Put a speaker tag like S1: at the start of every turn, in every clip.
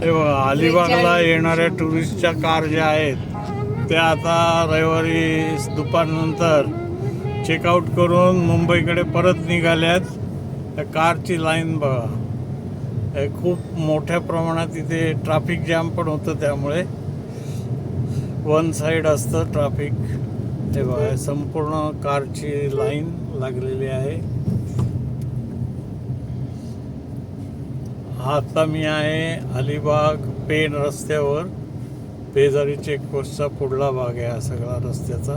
S1: हे बघा, अलिबागला येणाऱ्या टुरिस्टच्या कार ज्या आहेत त्या आता रविवारी दुपारनंतर चेकआउट करून मुंबईकडे परत निघाल्यात. त्या कारची लाईन बघा, हे खूप मोठ्या प्रमाणात इथे ट्रॅफिक जॅम पण होतं, त्यामुळे वन साईड असतं ट्रॅफिक. हे बघा, संपूर्ण कारची लाईन लागलेली आहे. आता मी आहे अलिबाग पेण रस्त्यावर. पेजारी चेकपोस्टचा पुढला भाग आहे हा सगळा रस्त्याचा.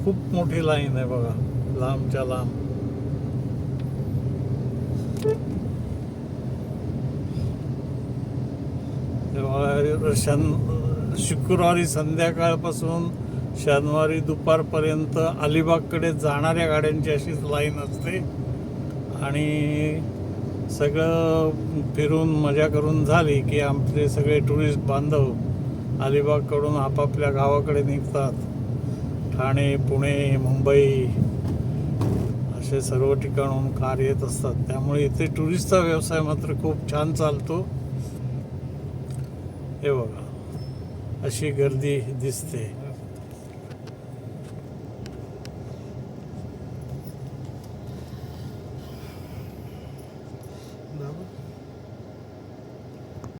S1: खूप मोठी लाईन आहे बघा, लांबच्या लांब. शुक्रवारी संध्याकाळपासून शनिवारी दुपारपर्यंत अलिबागकडे जाणाऱ्या गाड्यांची अशीच लाईन असते. आणि सगळं फिरून मजा करून झाली की आमचे सगळे टुरिस्ट बांधव अलिबागकडून आपापल्या गावाकडे निघतात. ठाणे, पुणे, मुंबई असे सर्व ठिकाणून कार येत असतात. त्यामुळे इथे टुरिस्टचा व्यवसाय मात्र खूप छान चालतो. हे बघा, अशी गर्दी दिसते.